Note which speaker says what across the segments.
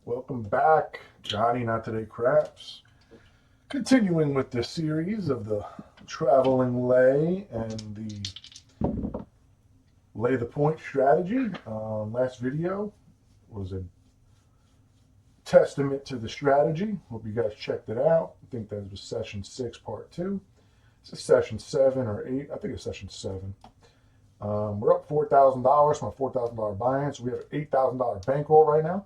Speaker 1: Welcome back, Johnny, not today, craps. Continuing with the series of the traveling lay and the lay the point strategy. Last video was a testament to the strategy. Hope you guys checked it out. I think that was session 6, part 2. This is session 7 or 8. I think it's session 7. We're up $4,000 from a $4,000 buy-in, so we have an $8,000 bankroll right now.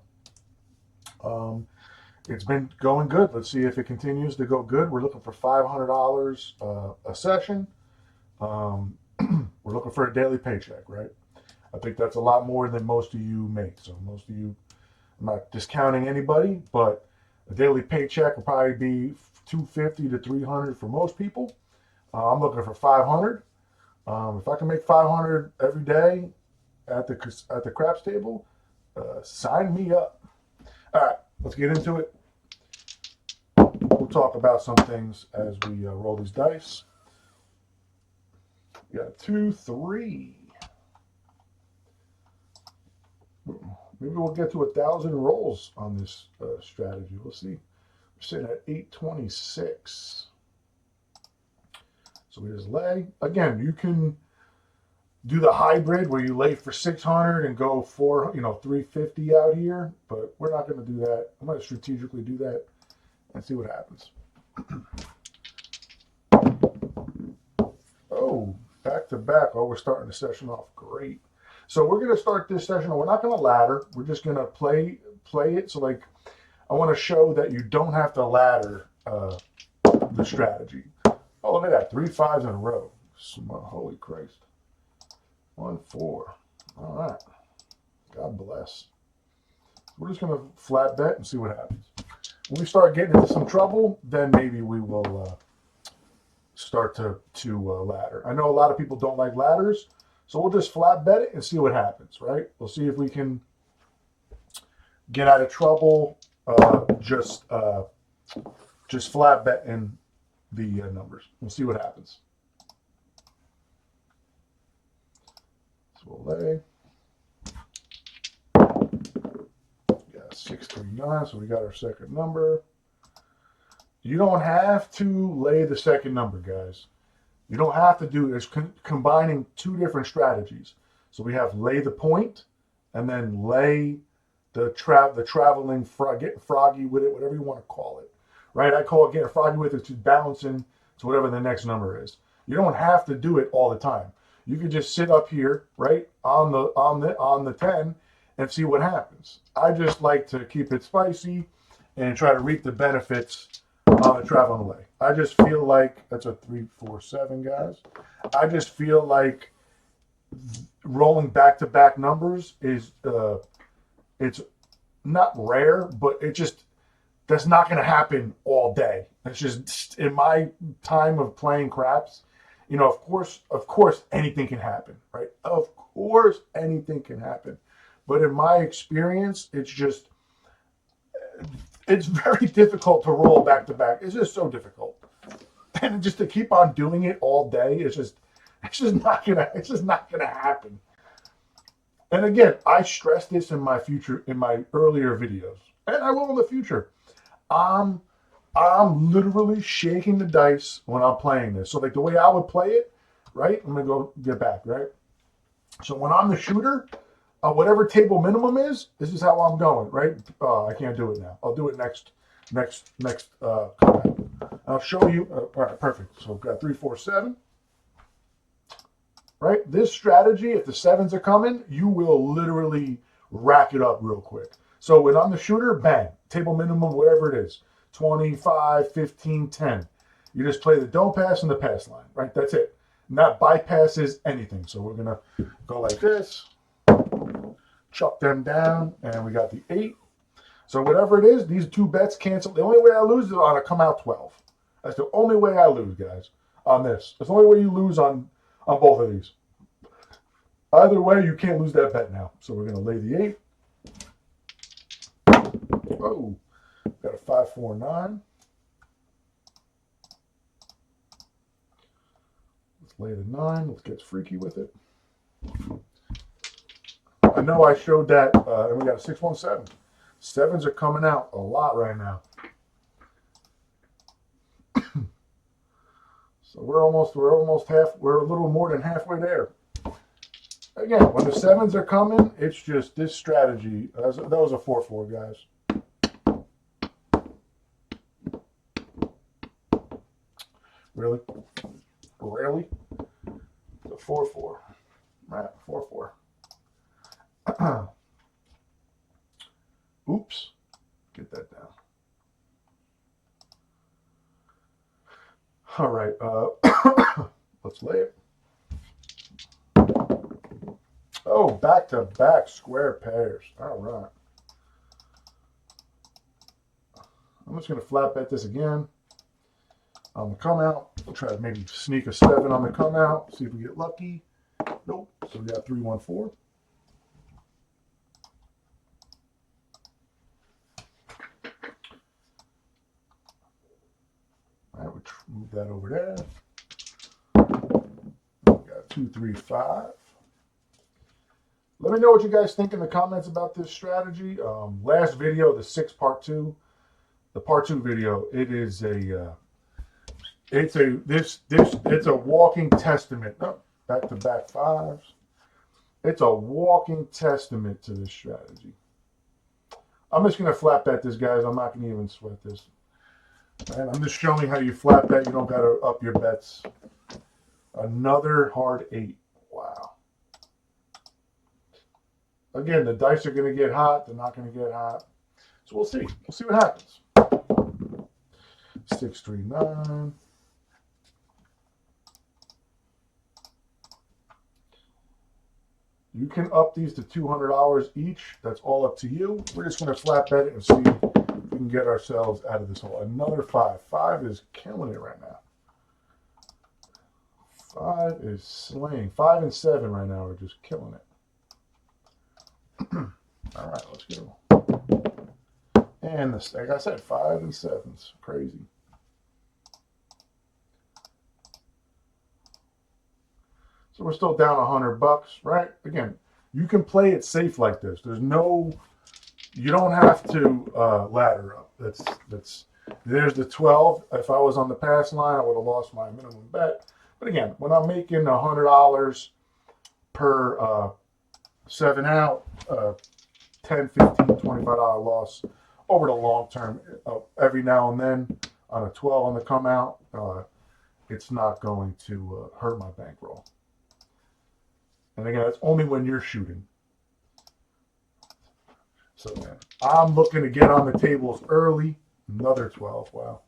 Speaker 1: It's been going good. Let's see if it continues to go good. We're looking for $500 a session. We're looking for a daily paycheck, right? I think that's a lot more than most of you make. So most of you, I'm not discounting anybody, but a daily paycheck will probably be 250 to 300 for most people. I'm looking for 500. If I can make 500 every day at the craps table, sign me up. All right, let's get into it. We'll talk about some things as we roll these dice. We got 2, 3. Maybe we'll get to 1,000 rolls on this strategy. We'll see. We're sitting at 826. So we just lay. Again, you can do the hybrid where you lay for 600 and go 350 out here, but we're not going to do that. I'm going to strategically do that and see what happens. Oh, back to back. Oh, we're starting the session off great. So we're going to start this session. We're not going to ladder. We're just going to play it. So like, I want to show that you don't have to ladder the strategy. Oh, look at that. 3 5s in a row. Holy Christ. 1 4. All right. God bless. We're just going to flat bet and see what happens. When we start getting into some trouble, then maybe we will start to ladder. I know a lot of people don't like ladders, so we'll just flat bet it and see what happens, right? We'll see if we can get out of trouble just flat betting the numbers. We'll see what happens. So we'll lay. We got 639, so we got our second number. You don't have to lay the second number, guys. You don't have to do it. It's combining 2 different strategies. So we have lay the point and then lay the traveling getting froggy with it, whatever you want to call it, right? I call it getting froggy with it to balancing to whatever the next number is. You don't have to do it all the time. You can just sit up here, right, on the 10 and see what happens. I just like to keep it spicy and try to reap the benefits on the traveling away. I just feel like that's a 3 4 7, guys. I just feel like rolling back-to-back numbers is it's not rare, but that's not going to happen all day. It's just in my time of playing craps. Of course, anything can happen, right? Of course, anything can happen. But in my experience, it's very difficult to roll back to back. It's just so difficult, and just to keep on doing it all day, it's just not gonna happen. And again, I stress this in my earlier videos, and I will in the future. I'm literally shaking the dice when I'm playing this. So like the way I would play it, right? I'm gonna go get back, right? So when I'm the shooter, whatever table minimum is, this is how I'm going, right? I can't do it now. I'll do it next comment. I'll show you. All right, perfect. So I've got 3 4 7. Right? This strategy, if the 7s are coming, you will literally rack it up real quick. So when I'm the shooter, bang, table minimum, whatever it is, 25, 15, 10. You just play the don't pass and the pass line, right? That's it. And that bypasses anything. So we're going to go like this, chuck them down, and we got the 8. So whatever it is, these 2 bets cancel. The only way I lose is on a come out 12. That's the only way I lose, guys, on this. That's the only way you lose on both of these. Either way, you can't lose that bet now. So we're going to lay the 8. Oh, got a 5 4 9. Let's lay the 9. Let's get freaky with it. I know I showed that, and we got a 6 1 7. Sevens are coming out a lot right now. So we're a little more than halfway there. Again, when the sevens are coming, it's just this strategy. That was a 4-4, guys. Really? Really? The 4-4. Right, 4-4. Oops. Get that down. All right. Let's lay it. Oh, back-to-back square pairs. All right. I'm just going to flat bet this again on the come out. We'll try to maybe sneak a 7 on the come out. See if we get lucky. Nope. So we got 3-1-4. All right, we'll move that over there. We got 2-3-5. Let me know what you guys think in the comments about this strategy. Last video, the 6 part 2, the part 2 video, it's a walking testament. Oh, back-to-back 5s. It's a walking testament to this strategy. I'm just going to flat bet this, guys. I'm not going to even sweat this. And I'm just showing how you flat bet. You don't got to up your bets. Another hard 8. Wow. Again, the dice are going to get hot. They're not going to get hot. So we'll see. We'll see what happens. 6-3-9. You can up these to $200 each. That's all up to you. We're just going to flat bet it and see if we can get ourselves out of this hole. Another 5. 5 is killing it right now. 5 is slaying. 5 and 7 right now are just killing it. All right, let's go. And this, like I said, 5 and 7s. Crazy. So we're still down $100, right? Again, you can play it safe like this. There's no, you don't have to ladder up. There's the 12. If I was on the pass line, I would have lost my minimum bet. But again, when I'm making $100 per 7 out, 10, 15, $25 loss over the long term, every now and then on a 12 on the come out, it's not going to hurt my bankroll. And again, that's only when you're shooting. So again, I'm looking to get on the tables early. Another 12. Wow.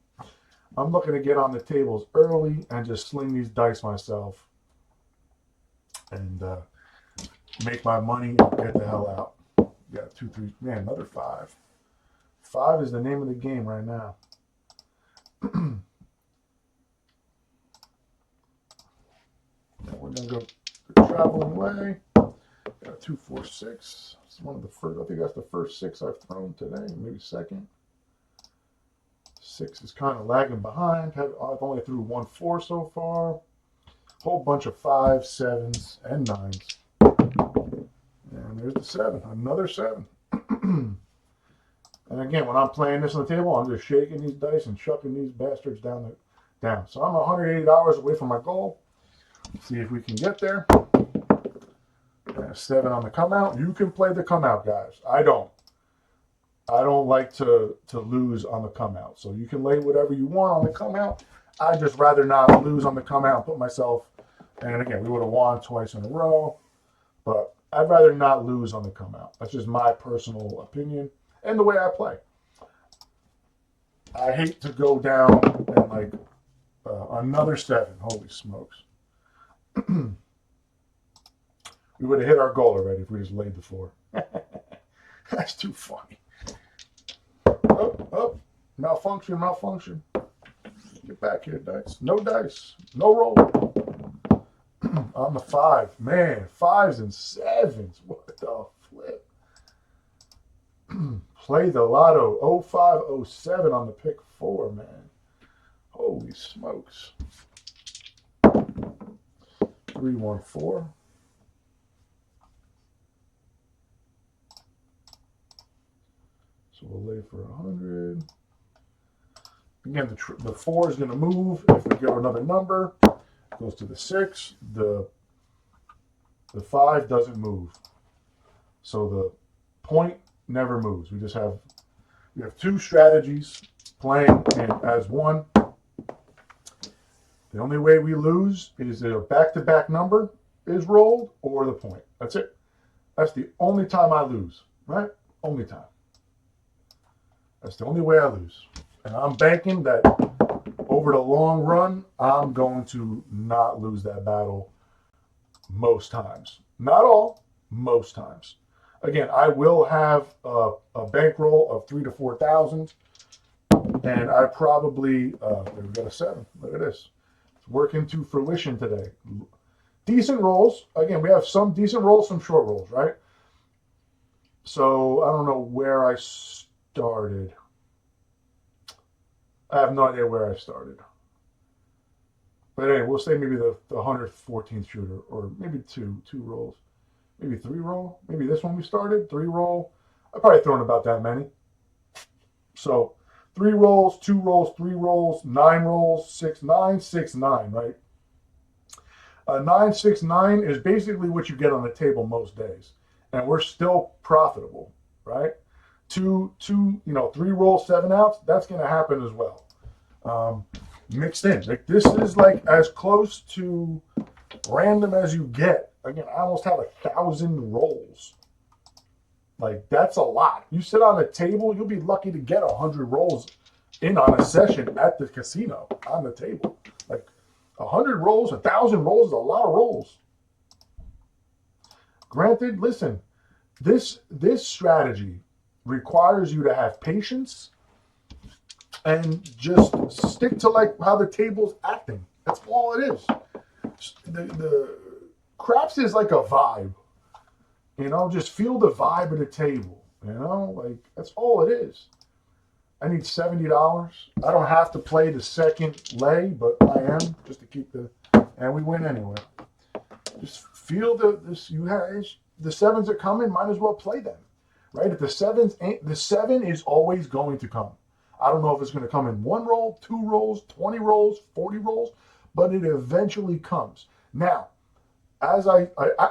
Speaker 1: I'm looking to get on the tables early and just sling these dice myself and make my money and get the hell out. Got 2, 3. Man, another 5. 5 is the name of the game right now. We're gonna go the traveling way. Got 2, 4, 6. It's one of the first. I think that's the first 6 I've thrown today. Maybe second. 6 is kind of lagging behind. I've only threw 1 4 so far. Whole bunch of 5s, 7s, and 9s. And there's the 7. Another 7. And again, when I'm playing this on the table, I'm just shaking these dice and chucking these bastards down. So I'm $180 away from my goal. Let's see if we can get there. 7 on the come out. You can play the come out, guys. I don't like to lose on the come out. So you can lay whatever you want on the come out. I'd just rather not lose on the come out and put myself, and again, we would have won twice in a row, but I'd rather not lose on the come out. That's just my personal opinion and the way I play. I hate to go down and like another 7. Holy smokes. We would have hit our goal already if we just laid the 4. That's too funny. Oh, malfunction. Get back here, dice. No dice. No roll. On the 5. Man, 5s and 7s. What the flip? Play the lotto. 05, 07 on the pick 4, man. Holy smokes. 3, 1, 4. So we'll lay for 100. Again, the 4 is going to move. If we go another number, it goes to the 6. The 5 doesn't move. So the point never moves. We have 2 strategies playing as one. The only way we lose is if a back-to-back number is rolled or the point. That's it. That's the only time I lose, right? Only time. That's the only way I lose. And I'm banking that over the long run, I'm going to not lose that battle most times. Not all, most times. Again, I will have a bankroll of 3,000 to 4,000, and I probably we got a 7. Look at this. It's working to fruition today. Decent rolls. Again, we have some decent rolls, some short rolls, right? So I don't know where I started. I have no idea where I started. But anyway, we'll say maybe the 114th shooter, or maybe two rolls. Maybe 3 roll. Maybe this one we started, 3 roll. I've probably thrown about that many. So 3 rolls, 2 rolls, 3 rolls, 9 rolls, 6, 9, 6, 9, right? 9, 6, 9 is basically what you get on the table most days. And we're still profitable, right? 3 rolls, 7 outs, that's going to happen as well. Mixed in. Like, this is like as close to random as you get. Again, I almost have 1,000 rolls. Like, that's a lot. You sit on a table, you'll be lucky to get 100 rolls in on a session at the casino on the table. Like, 100 rolls, 1,000 rolls is a lot of rolls. Granted, listen, this strategy requires you to have patience and just stick to like how the table's acting. That's all it is. The craps is like a vibe. Just feel the vibe of the table. Like that's all it is. I need $70. I don't have to play the second lay, but I am just to keep and we win anyway. Just feel the 7s are coming. Might as well play them, right? If the 7 is always going to come. I don't know if it's going to come in 1 roll, 2 rolls, 20 rolls, 40 rolls, but it eventually comes. Now, as I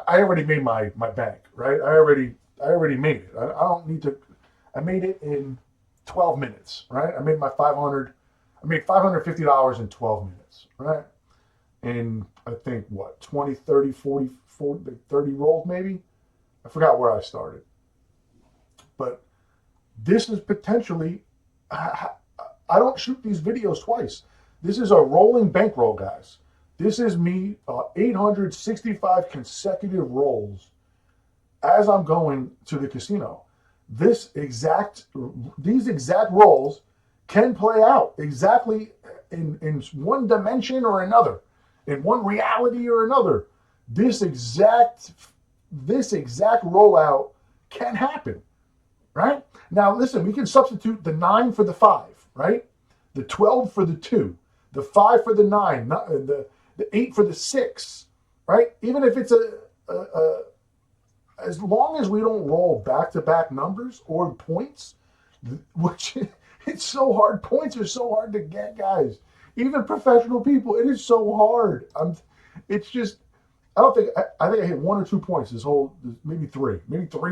Speaker 1: already made my bank, right? I already made it. I don't need to. I made it in 12 minutes, right? I made $550 in 12 minutes, right? In I think 20, 30, 40, 30 rolls maybe. I forgot where I started, but this is potentially. I don't shoot these videos twice. This is a rolling bankroll, guys. This is me 865 consecutive rolls as I'm going to the casino. These exact rolls can play out exactly in one dimension or another, in one reality or another. This exact rollout can happen, right? Now, listen, we can substitute the 9 for the 5, right? The 12 for the 2, the 5 for the 9, the 8 for the 6, right? Even if it's as long as we don't roll back-to-back numbers or points, which it's so hard. Points are so hard to get, guys. Even professional people, it is so hard. It's just, I think I hit 1 or 2 points maybe 3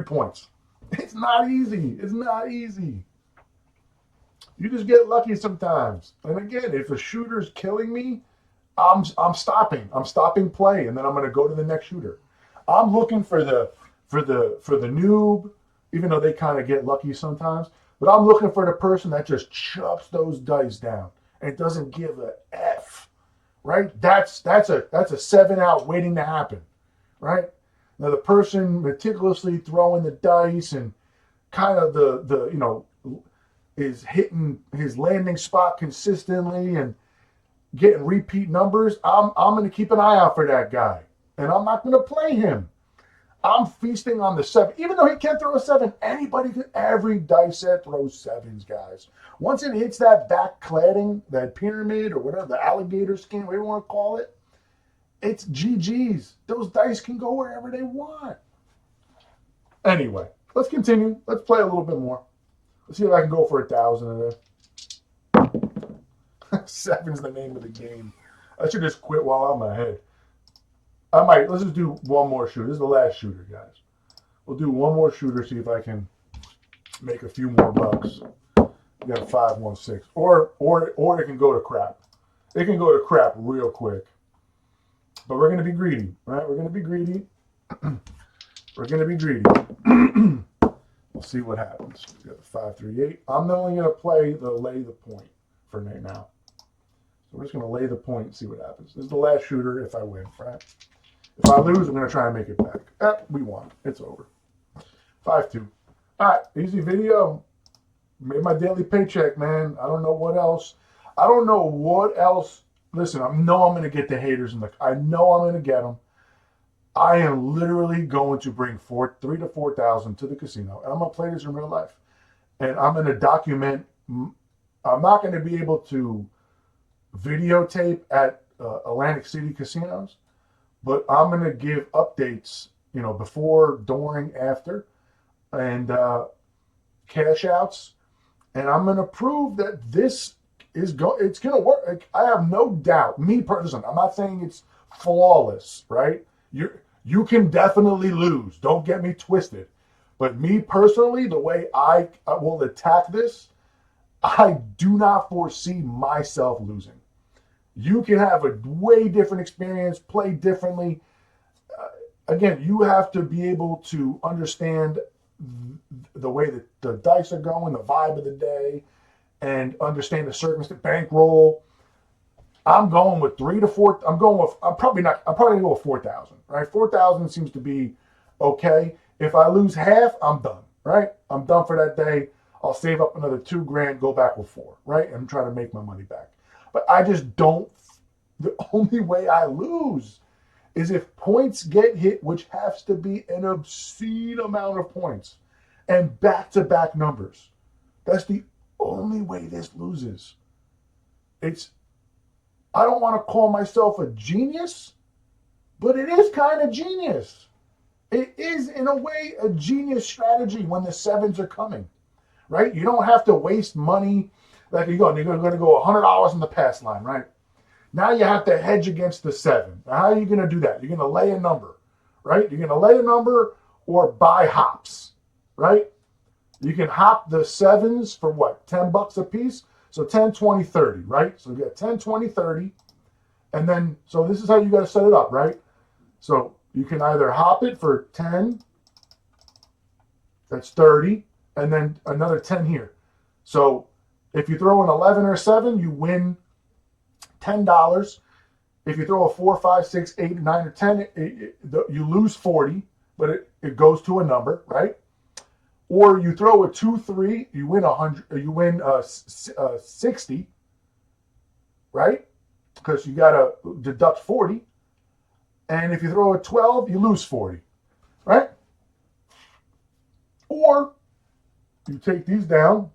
Speaker 1: points. It's not easy. It's not easy. You just get lucky sometimes. And again, if a shooter's killing me, I'm stopping. I'm stopping play, and then I'm going to go to the next shooter. I'm looking for the noob, even though they kind of get lucky sometimes. But I'm looking for the person that just chucks those dice down and doesn't give a F. Right? That's a 7 out waiting to happen. Right? Now the person meticulously throwing the dice and kind of is hitting his landing spot consistently and getting repeat numbers. I'm going to keep an eye out for that guy, and I'm not going to play him. I'm feasting on the 7, even though he can't throw a 7. Every dice set throws 7s, guys. Once it hits that back cladding, that pyramid or whatever, the alligator skin, whatever you want to call it, it's GG's. Those dice can go wherever they want. Anyway, let's continue. Let's play a little bit more. Let's see if I can go for 1,000 in there. 7's the name of the game. I should just quit while I'm ahead. I might. Let's just do one more shooter. This is the last shooter, guys. We'll do one more shooter, see if I can make a few more bucks. We got a 516. Or it can go to crap. It can go to crap real quick. But we're going to be greedy, right? We're going to be greedy. We're going to be greedy. We'll see what happens. We got a 538. I'm only going to lay the point for now. So we're just going to lay the point and see what happens. This is the last shooter if I win, right? If I lose, I'm going to try and make it back. We won. It's over. 5-2. All right, easy video. Made my daily paycheck, man. I don't know what else. I don't know what else. Listen, I know I'm going to get the haters I know I'm going to get them. I am literally going to bring 3,000 to 4,000 to the casino, and I'm going to play this in real life. And I'm going to document. I'm not going to be able to videotape at Atlantic City casinos, but I'm going to give updates, before, during, after, and cash outs. And I'm going to prove that this it's going to work. I have no doubt. Me personally, I'm not saying it's flawless, right? You can definitely lose. Don't get me twisted. But me personally, the way I will attack this, I do not foresee myself losing. You can have a way different experience, play differently. Again, you have to be able to understand the way that the dice are going, the vibe of the day, and understand the circumstance, bankroll. I'm going with 3 to 4. I'm probably going to go with 4,000, right? 4,000 seems to be okay. If I lose half, I'm done, right? I'm done for that day. I'll save up another $2,000, go back with 4, right? And try to make my money back. But I just don't. The only way I lose is if points get hit, which has to be an obscene amount of points and back-to-back numbers. That's the only way this loses. I don't want to call myself a genius, but it is kind of genius. It is, in a way, a genius strategy when the 7s are coming, right? You don't have to waste money. Like you're going to go $100 in the pass line, right? Now you have to hedge against the 7. Now, how are you going to do that? You're going to lay a number, right? You're going to lay a number or buy hops, right? You can hop the 7s for what? $10 a piece? So 10, 20, 30, right? So you got 10, 20, 30. And then, so this is how you got to set it up, right? So you can either hop it for 10, that's 30, and then another 10 here. So if you throw an 11 or 7, you win $10. If you throw a 4, 5, 6, 8, 9, or 10, you lose 40, but it goes to a number, right? Or you throw a 2, 3, you win 100. You win 60, right? Because you got to deduct 40. And if you throw a 12, you lose 40, right? Or you take these down.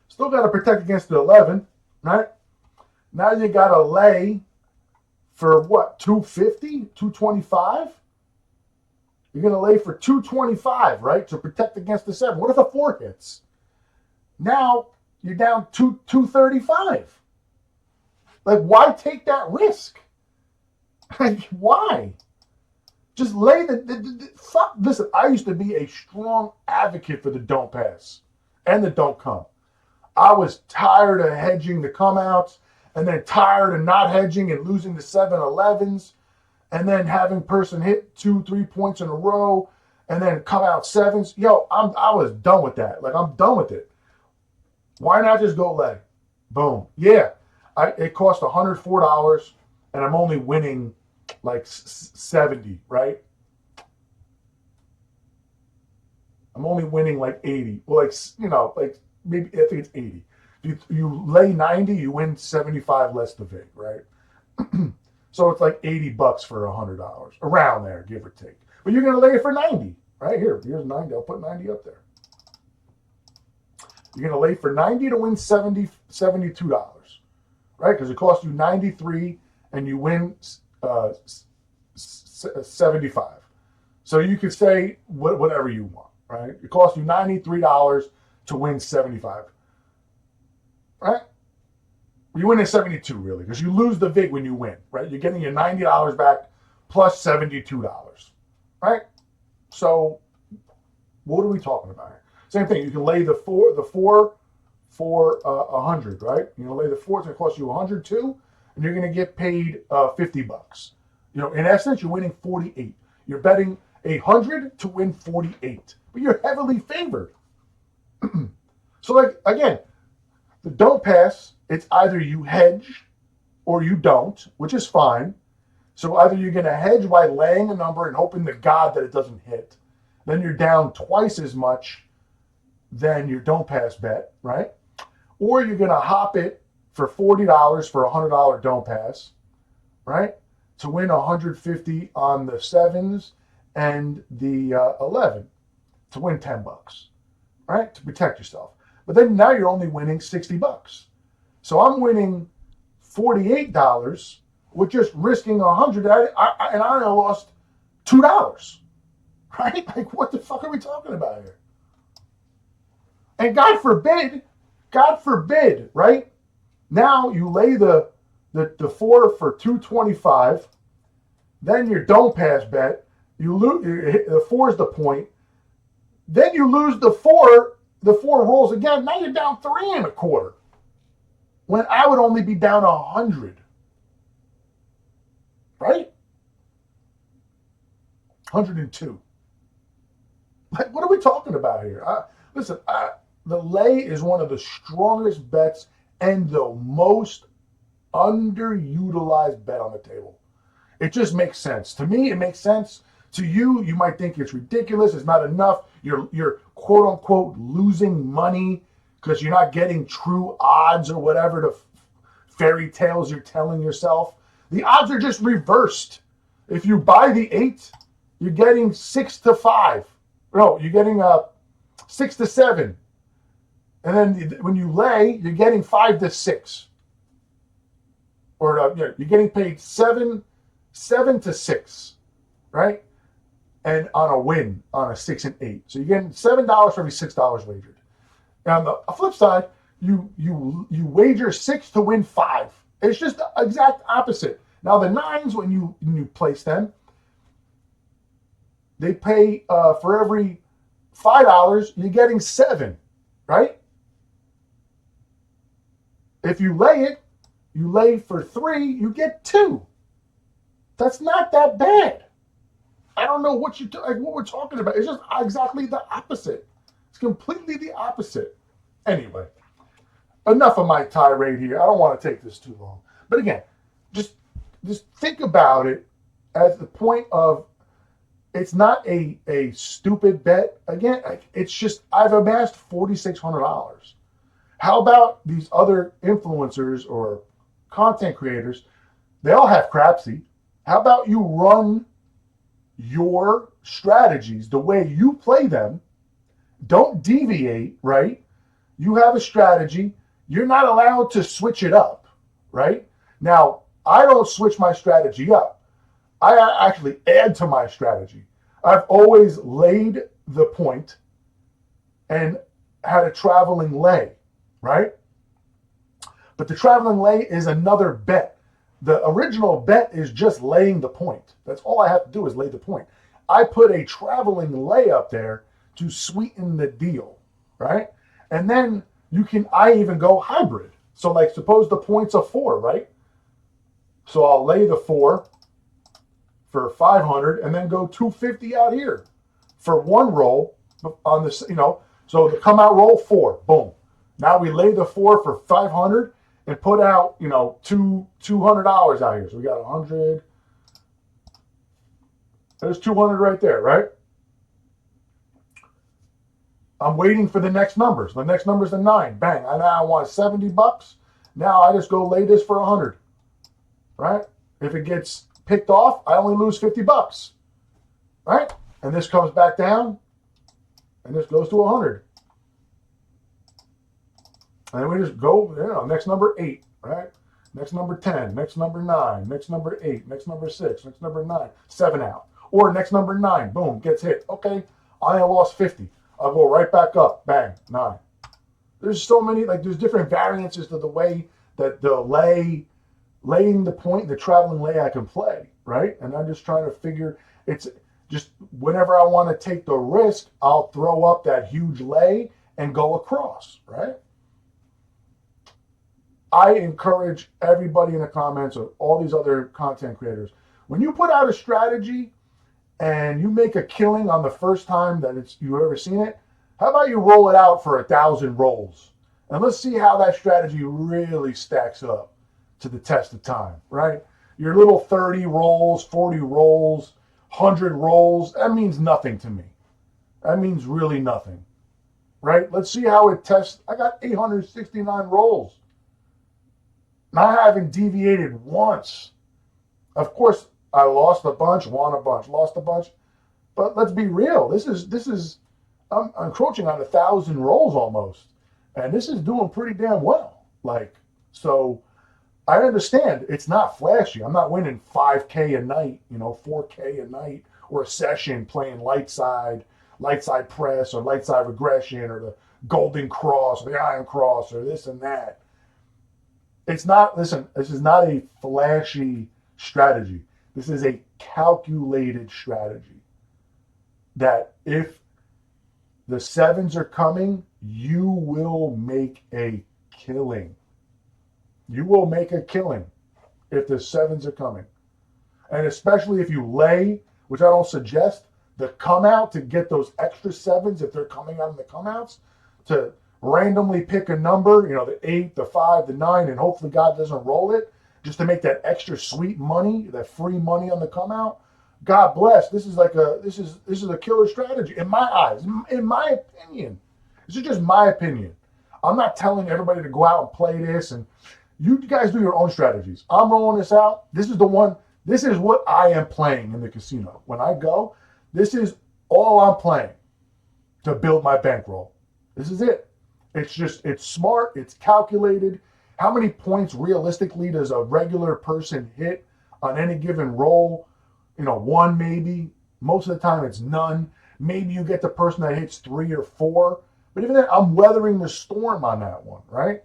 Speaker 1: Still got to protect against the 11, right? Now you got to lay for what? 250, 225? You're going to lay for 225, right? To protect against the 7. What if a 4 hits? Now you're down to 235. Like, why take that risk? Like, why? Just lay fuck. Listen, I used to be a strong advocate for the don't pass and the don't come. I was tired of hedging the come outs and then tired of not hedging and losing the 7-11s. And then having person hit 2, 3 points in a row, and then come out 7s. Yo, I was done with that. Like, I'm done with it. Why not just go lay? Boom. Yeah, it cost $104, and I'm only winning like 70, right? I'm only winning like 80. Well, like maybe I think it's 80. You lay 90, you win 75 less the vig, right? So it's like $80 for $100, around there, give or take. But you're going to lay it for 90, right? Here's 90. I'll put 90 up there. You're going to lay for 90 to win $72, right? Because it costs you 93 and you win 75. So you could say whatever you want, right? It costs you $93 to win 75, right? You win at 72 really, because you lose the VIG when you win, right? You're getting your $90 back plus $72, right? So what are we talking about here? Same thing. You can lay the four for 100, right? You know, lay the four. It's going to cost you 100 too, and you're going to get paid $50. You know, in essence, you're winning 48. You're betting 100 to win 48, but you're heavily favored. So, like again, the don't pass. It's either you hedge or you don't, which is fine. So either you're going to hedge by laying a number and hoping to God that it doesn't hit. Then you're down twice as much than your don't pass bet, right? Or you're going to hop it for $40 for a $100 don't pass, right? To win 150 on the sevens and the 11 to win $10, right? To protect yourself. But then now you're only winning $60. So I'm winning $48 with just risking 100, and I only lost $2, right? Like, what the fuck are we talking about here? And God forbid, right? Now you lay the four for 225, then your don't pass bet. You lose the four is the point. Then you lose the four. The four rolls again. Now you're down 3.25. When I would only be down 100, right? 102. Like, what are we talking about here? Listen, the lay is one of the strongest bets and the most underutilized bet on the table. It just makes sense. To me, it makes sense. To you, you might think it's ridiculous. It's not enough. You're quote unquote losing money because you're not getting true odds or whatever the fairy tales you're telling yourself. The odds are just reversed. If you buy the 8, you're getting 6 to 5. No, you're getting 6 to 7. And then when you lay, you're getting 5 to 6. Or you're getting paid 7 to 6, right? And on a win on a 6 and 8. So you're getting $7 for every $6 wagered. On the flip side, you wager 6 to win 5. It's just the exact opposite. Now the 9s, when you place them, they pay for every $5, you're getting 7, right? If you lay for 3, you get 2. That's not that bad. I don't know what we're talking about. It's just exactly the opposite. It's completely the opposite. Anyway, enough of my tirade here. I don't want to take this too long. But again, just think about it as the point of it's not a stupid bet. Again, it's just I've amassed $4,600. How about these other influencers or content creators? They all have Crapsy. How about you run your strategies the way you play them? Don't deviate, right? You have a strategy. You're not allowed to switch it up, right? Now, I don't switch my strategy up. I actually add to my strategy. I've always laid the point and had a traveling lay, right? But the traveling lay is another bet. The original bet is just laying the point. That's all I have to do is lay the point. I put a traveling lay up there to sweeten the deal, right? And then I even go hybrid. So like suppose the point's a 4, right? So I'll lay the 4 for 500 and then go 250 out here for one roll on this, so the come out roll 4, boom. Now we lay the 4 for 500 and put out, $200 out here. So we got 100. There's 200 right there, right? I'm waiting for the next numbers. The next number's a 9. Bang. And now I want $70. Now I just go lay this for 100, right? If it gets picked off, I only lose $50, right? And this comes back down, and this goes to 100. And then we just go, next number 8, right? Next number 10, next number 9, next number 8, next number 6, next number 9, 7 out. Or next number 9, boom, gets hit. Okay, I only lost 50. I'll go right back up, bang, 9. There's so many, like there's different variances to the way that the laying the point, the traveling lay I can play, right? And I'm just trying to figure, it's just whenever I want to take the risk, I'll throw up that huge lay and go across, right? I encourage everybody in the comments or all these other content creators, when you put out a strategy and you make a killing on the first time that you've ever seen it, how about you roll it out for 1,000 rolls? And let's see how that strategy really stacks up to the test of time, right? Your little 30 rolls, 40 rolls, 100 rolls, that means nothing to me. That means really nothing, right? Let's see how it tests. I got 869 rolls. And I haven't deviated once. Of course, I lost a bunch, won a bunch, lost a bunch. But let's be real. This is I'm encroaching on 1,000 rolls almost. And this is doing pretty damn well. Like, so I understand it's not flashy. I'm not winning 5K a night, 4K a night, or a session playing light side press, or light side regression, or the golden cross, or the iron cross, or this and that. It's not, listen, this is not a flashy strategy. This is a calculated strategy that if the 7s are coming, you will make a killing. You will make a killing if the 7s are coming. And especially if you lay, which I don't suggest, the come out to get those extra 7s if they're coming out in the come outs, to randomly pick a number, the 8, the 5, the 9, and hopefully God doesn't roll it, just to make that extra sweet money, that free money on the come out. God bless. This is a killer strategy in my eyes, in my opinion. This is just my opinion. I'm not telling everybody to go out and play this, and you guys do your own strategies. I'm rolling this out. This is what I am playing in the casino. When I go, this is all I'm playing to build my bankroll. This is it. It's smart, it's calculated. How many points realistically does a regular person hit on any given roll? 1 maybe. Most of the time it's none. Maybe you get the person that hits 3 or 4. But even then, I'm weathering the storm on that one, right?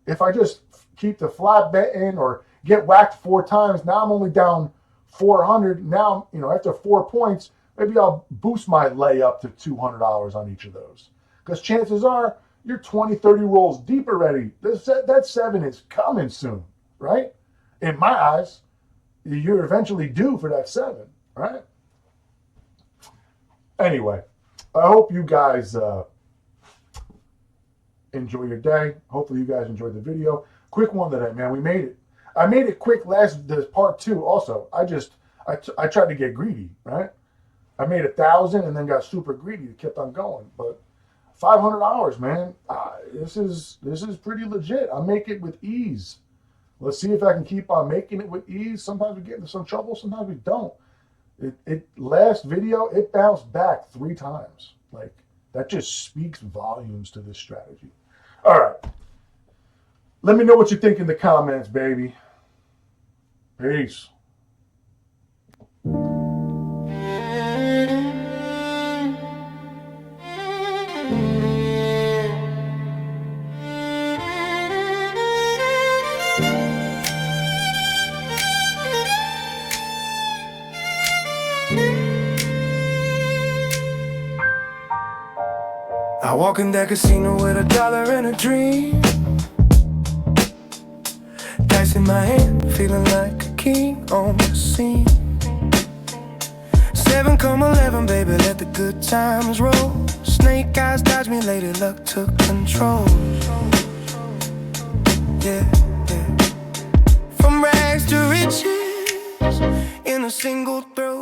Speaker 1: If I just keep the flat bet in or get whacked 4 times, now I'm only down 400. Now, after 4 points, maybe I'll boost my lay up to $200 on each of those. Because chances are, you're 20, 30 rolls deep already. That 7 is coming soon, right? In my eyes, you're eventually due for that 7, right? Anyway, I hope you guys enjoy your day. Hopefully you guys enjoyed the video. Quick one today, man. We made it. I made it quick this part 2 also. I tried to get greedy, right? I made 1,000 and then got super greedy. It kept on going, but $500, man. This is pretty legit. I make it with ease. Let's see if I can keep on making it with ease. Sometimes we get into some trouble. Sometimes we don't. Last video, it bounced back 3 times. Like, that just speaks volumes to this strategy. All right. Let me know what you think in the comments, baby. Peace.
Speaker 2: I walk in that casino with $1 and a dream, dice in my hand, feeling like a king on the scene. 7 come 11, baby, let the good times roll. Snake eyes dodge me, lady luck took control. Yeah, yeah. From rags to riches in a single throw.